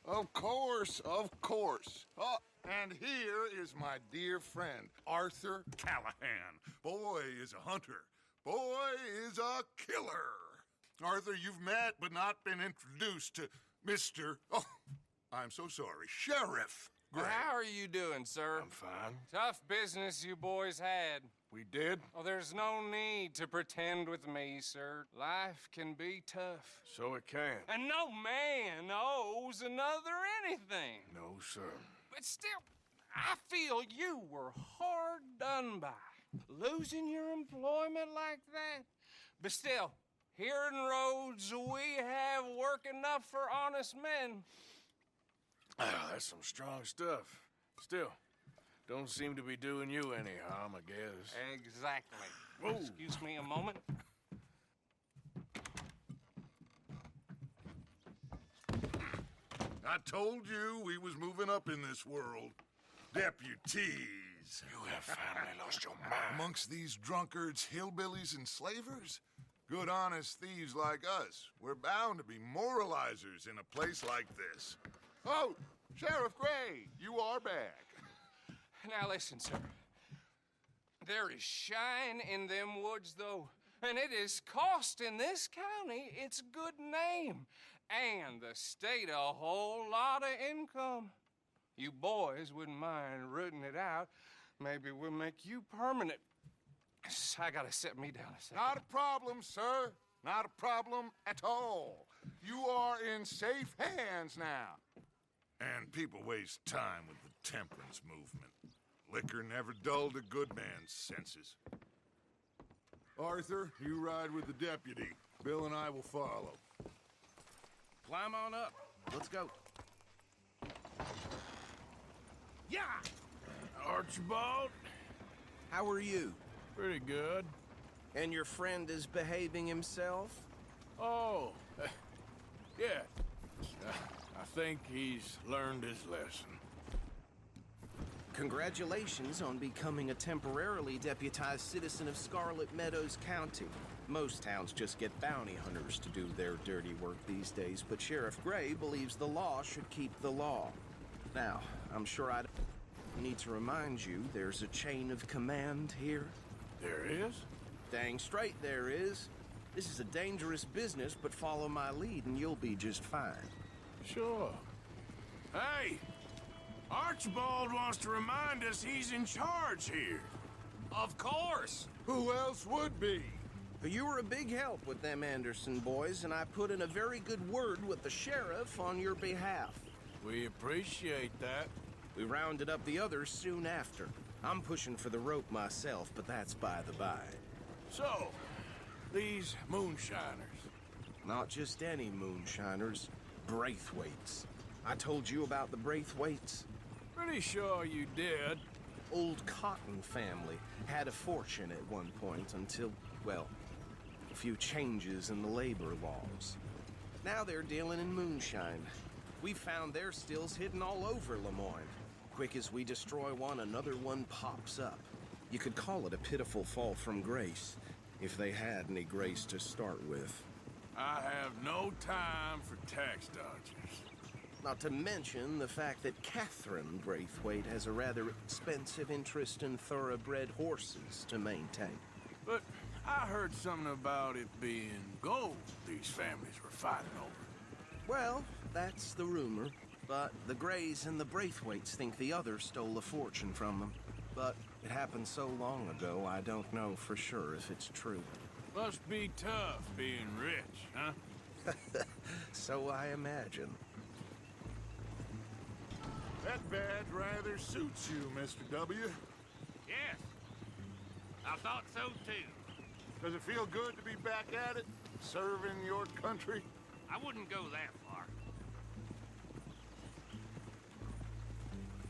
Of course, of course. Oh, and here is my dear friend, Arthur Callahan. Boy is a hunter. Boy is a killer. Arthur, you've met but not been introduced to Mr. Oh, I'm so sorry, Sheriff Gray. How are you doing, sir? I'm fine. Tough business you boys had. We did? Oh, there's no need to pretend with me, sir. Life can be tough. So it can. And no man owes another anything. No, sir. But still, I feel you were hard done by. Losing your employment like that. But still, here in Rhodes, we have work enough for honest men. Ah, that's some strong stuff. Still, don't seem to be doing you any harm, I guess. Exactly. Whoa. Excuse me a moment. I told you we was moving up in this world. Deputies. You have finally lost your mind. Amongst these drunkards, hillbillies, and slavers? Good honest thieves like us. We're bound to be moralizers in a place like this. Oh, Sheriff Gray, you are back. Now listen, sir. There is shine in them woods, though, and it is costing this county its good name and the state a whole lot of income. You boys wouldn't mind rooting it out. Maybe we'll make you permanent. I gotta set me down a second. Not a problem, sir. Not a problem at all. You are in safe hands now. And people waste time with the temperance movement. Liquor never dulled a good man's senses. Arthur, you ride with the deputy. Bill and I will follow. Climb on up. Let's go. Yeah! Archibald? How are you? Pretty good. And your friend is behaving himself? Oh, yeah. I think he's learned his lesson. Congratulations on becoming a temporarily deputized citizen of Scarlet Meadows County. Most towns just get bounty hunters to do their dirty work these days, but Sheriff Gray believes the law should keep the law. Now, I'm sure I don't need to remind you there's a chain of command here. There is? Dang straight there is. This is a dangerous business, but follow my lead and you'll be just fine. Sure. Hey! Archibald wants to remind us he's in charge here. Of course! Who else would be? You were a big help with them Anderson boys, and I put in a very good word with the sheriff on your behalf. We appreciate that. We rounded up the others soon after. I'm pushing for the rope myself, but that's by the by. So, these moonshiners. Not just any moonshiners, Braithwaites. I told you about the Braithwaites? Pretty sure you did. Old Cotton family had a fortune at one point until, well, a few changes in the labor laws. Now they're dealing in moonshine. We found their stills hidden all over Lemoyne. Quick as we destroy one, another one pops up. You could call it a pitiful fall from grace, if they had any grace to start with. I have no time for tax dodgers. Not to mention the fact that Catherine Braithwaite has a rather expensive interest in thoroughbred horses to maintain. But I heard something about it being gold these families were fighting over. Well, that's the rumor. But the Grays and the Braithwaites think the others stole a fortune from them. But it happened so long ago, I don't know for sure if it's true. Must be tough being rich, huh? So I imagine. That badge rather suits you, Mr. W. Yes, I thought so too. Does it feel good to be back at it, serving your country? I wouldn't go that far.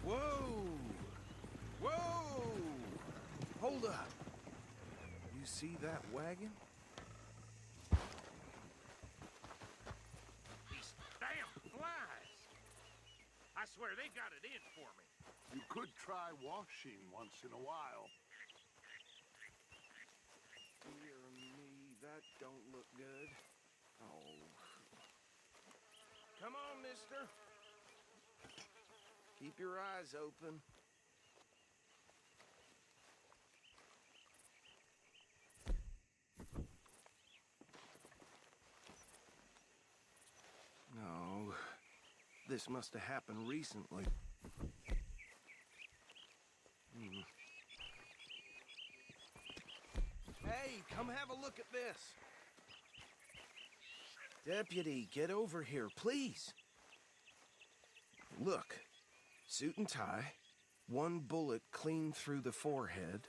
Whoa! Whoa! Hold up. You see that wagon? These damn flies. I swear they got it in for me. You could try washing once in a while. Dear me, that don't look good. Oh. Come on, mister. Keep your eyes open. No, this must have happened recently. Hey, come have a look at this. Deputy, get over here, please. Look, suit and tie, one bullet clean through the forehead.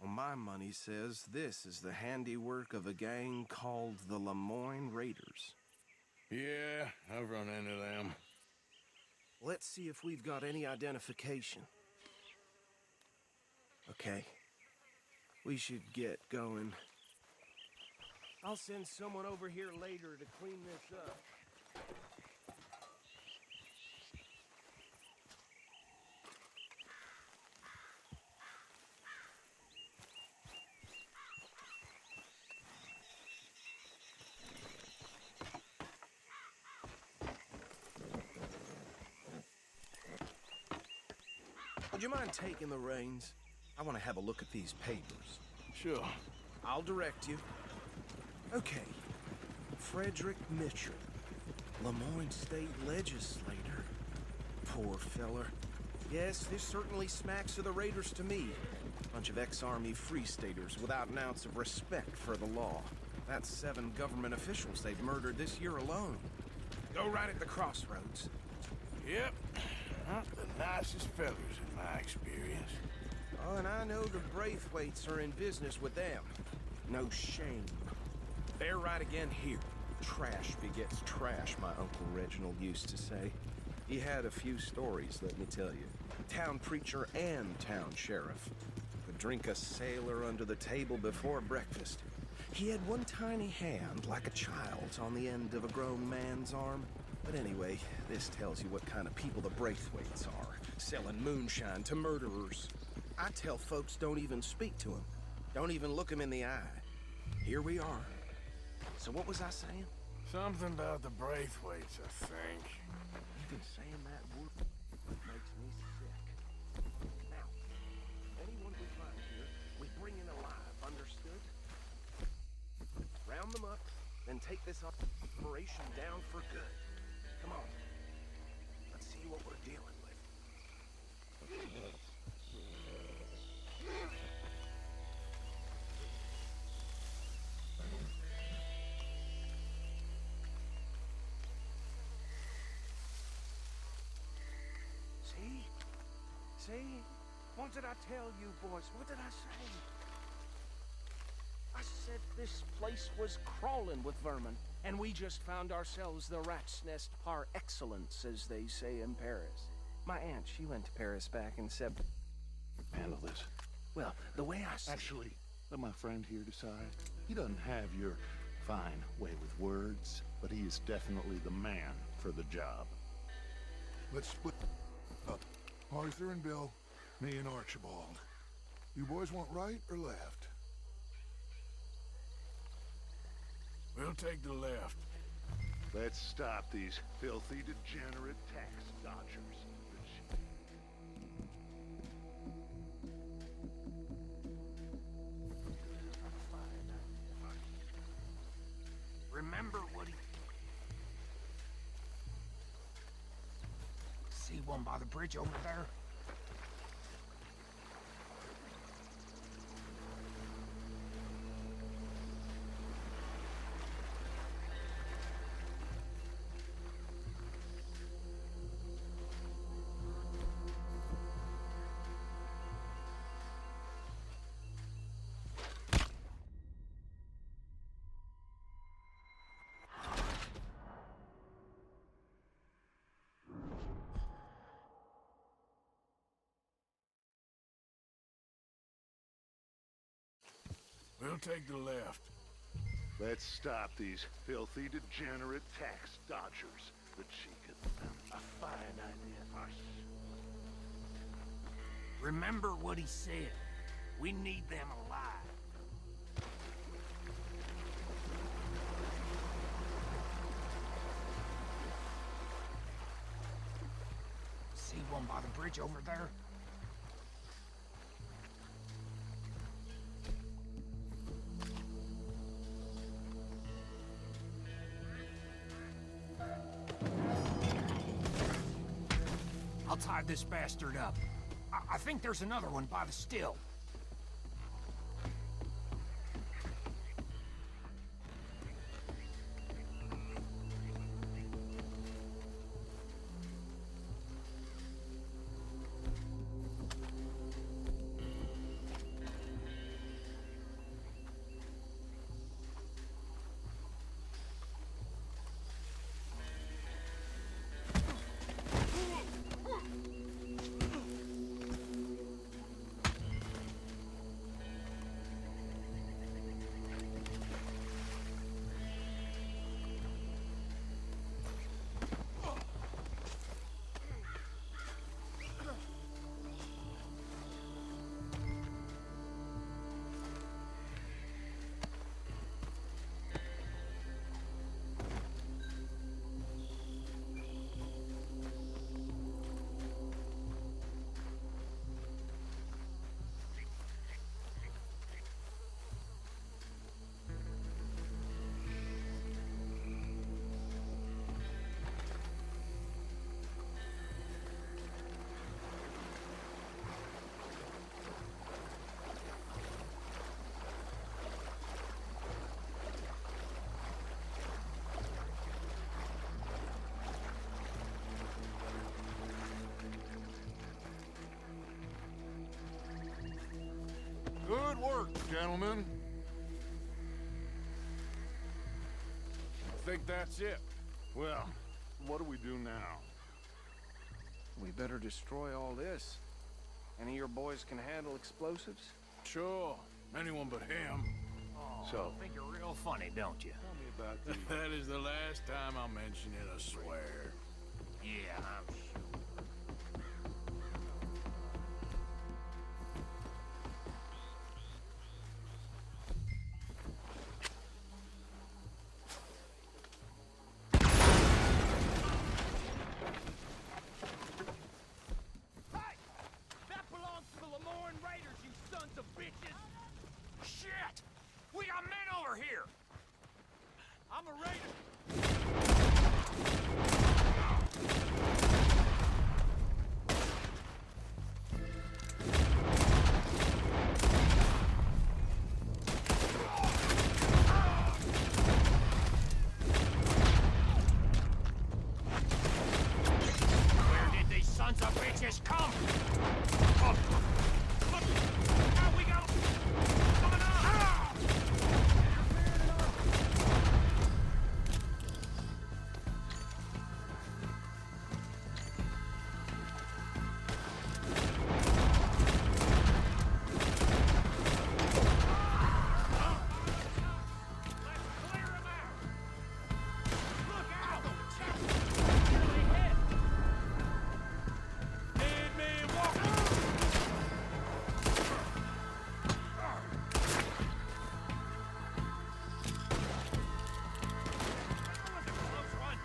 Well, my money says this is the handiwork of a gang called the Lemoyne Raiders. Yeah, I've run into them. Let's see if we've got any identification. Okay. We should get going. I'll send someone over here later to clean this up. Would you mind taking the reins? I want to have a look at these papers. Sure. I'll direct you. Okay. Frederick Mitchell, Lemoyne State Legislator. Poor feller. Yes, this certainly smacks of the Raiders to me. Bunch of ex-Army free-staters without an ounce of respect for the law. That's 7 government officials they've murdered this year alone. Go right at the crossroads. Yep. Not the nicest fellas in my experience. Oh, and I know the Braithwaites are in business with them. No shame. They're right again here. Trash begets trash, my Uncle Reginald used to say. He had a few stories, let me tell you. Town preacher and town sheriff. Could drink a sailor under the table before breakfast. He had one tiny hand, like a child's, on the end of a grown man's arm. But anyway, this tells you what kind of people the Braithwaites are. Selling moonshine to murderers. I tell folks don't even speak to them. Don't even look them in the eye. Here we are. So what was I saying? Something about the Braithwaites, I think. Even saying that word makes me sick. Now, anyone we find here, we bring in alive, understood? Round them up, then take this operation down for good. Come on. Let's see what we're dealing with. See? What did I tell you, boys? What did I say? I said this place was crawling with vermin, and we just found ourselves the rat's nest par excellence, as they say in Paris. My aunt, she went to Paris back in Handle this. Well, the way I see Actually, let my friend here decide. He doesn't have your fine way with words, but he is definitely the man for the job. Let's split up. Arthur and Bill, me and Archibald. You boys want right or left? We'll take the left. Let's stop these filthy, degenerate tax dodgers. Remember what he... See one by the bridge over there? We'll take the left. Let's stop these filthy, degenerate tax dodgers. The cheek of them. A fine idea. Remember what he said. We need them alive. See? See one by the bridge over there? I'll tie this bastard up. I think there's another one by the still. Good work, gentlemen. I think that's it. Well, what do we do now? We better destroy all this. Any of your boys can handle explosives? Sure. Anyone but him. So, Think you're real funny, don't you? tell me about the... That is the last time I'll mention it, I swear. Yeah, I'm sure. Hey! That belongs to the Lemoyne Raiders, you sons of bitches! Shit! We got men over here! I'm a Raider! Where did these sons of bitches come? Oh. Look! Out we go! Coming on! Let's clear 'em out! Look out! Nearly hit! Dead man walking! That was a close one.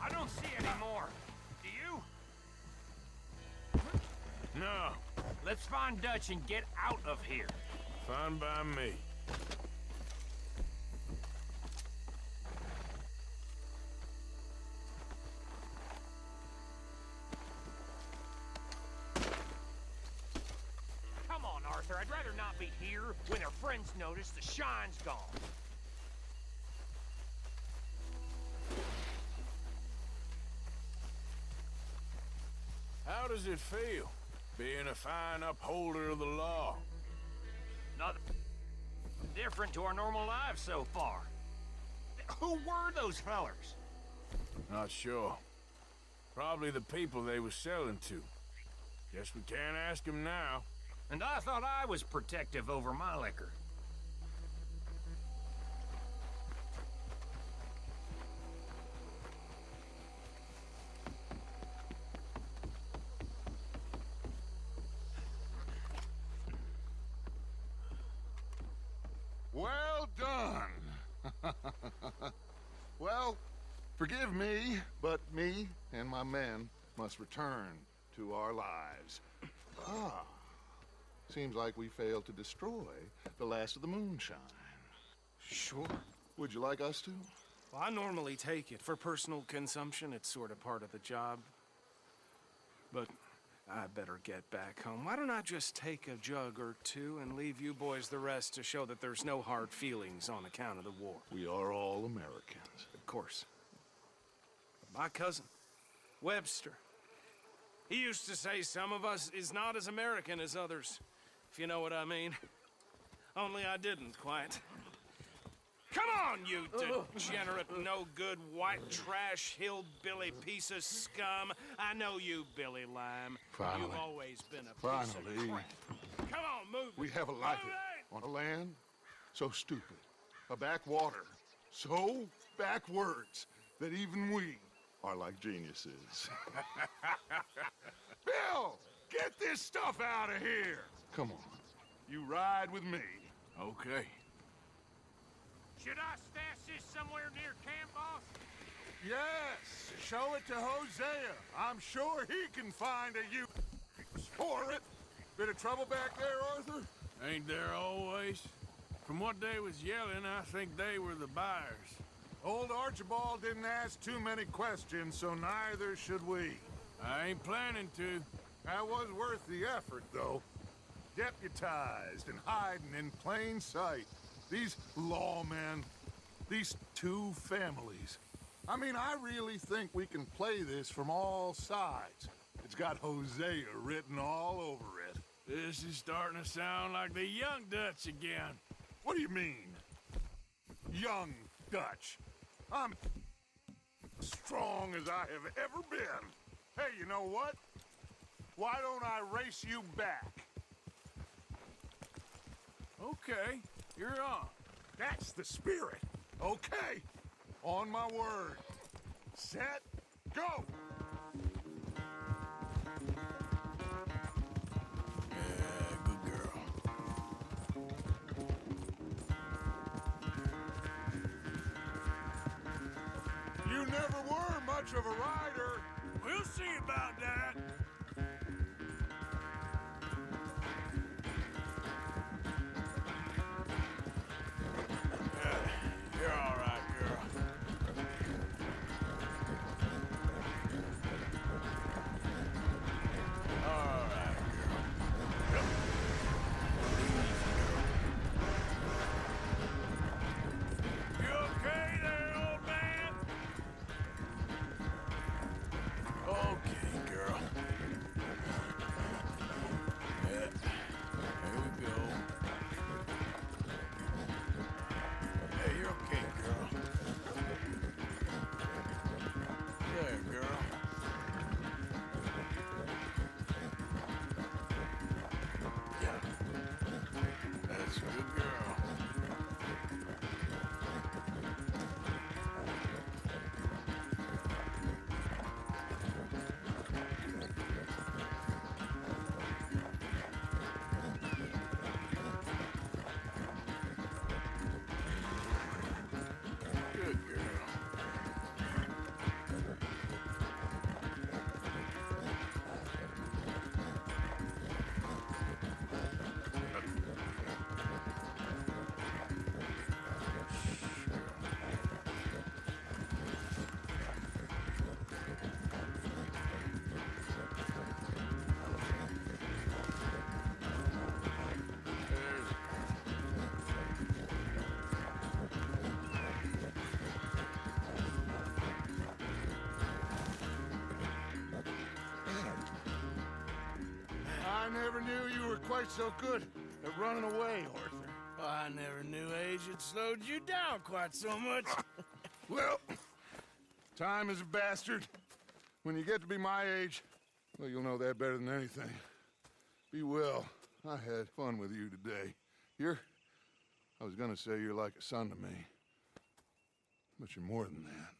I don't see any more. Do you? No. Let's find Dutch and get out of here. Fine by me. Come on, Arthur. I'd rather not be here when their friends notice the shine's gone. How does it feel, being a fine upholder of the law? Nothing different to our normal lives so far. Who were those fellers? Not sure. Probably the people they were selling to. Guess we can't ask them now. And I thought I was protective over my liquor. Well done. Well, forgive me, but me and my men must return to our lives. Ah, seems like we failed to destroy the last of the moonshine. Sure. Would you like us to? Well, I normally take it. For personal consumption, it's sort of part of the job. But I better get back home. Why don't I just take a jug or two and leave you boys the rest to show that there's no hard feelings on account of the war? We are all Americans. Of course. My cousin, Webster, he used to say some of us is not as American as others, if you know what I mean. Only I didn't quite. Come on, you degenerate, no-good, white trash, hillbilly piece of scum. I know you, Billy Lime. Finally. You've always been a piece of Finally. crap. Come on, move it. We have a life Move it! on a land so stupid, a backwater so backwards that even we are like geniuses. Bill, get this stuff out of here. Come on, you ride with me. Okay. Should I stash this somewhere near camp, boss? Yes, show it to Hosea. I'm sure he can find a use for it. Bit of trouble back there, Arthur? Ain't there always? From what they was yelling, I think they were the buyers. Old Archibald didn't ask too many questions, so neither should we. I ain't planning to. That was worth the effort, though. Deputized and hiding in plain sight. These lawmen, these two families. I mean, I really think we can play this from all sides. It's got Hosea written all over it. This is starting to sound like the Young Dutch again. What do you mean? Young Dutch. I'm strong as I have ever been. Hey, you know what? Why don't I race you back? Okay, you're on. That's the spirit. Okay. On my word. Set, go! Yeah, good girl. You never were much of a rider. We'll see about that. You're all right, girl. All right, girl. You okay there, old man? Okay, girl. Yeah. There we go. Hey, you're okay, girl. There, girl. Yeah. That's a good girl. Good girl. There's I never knew you were quite so good at running away, Arthur. I never knew age had slowed you down quite so much. Well, time is a bastard. When you get to be my age, well, you'll know that better than anything. Be well. I had fun with you today. I was gonna say you're like a son to me. But you're more than that.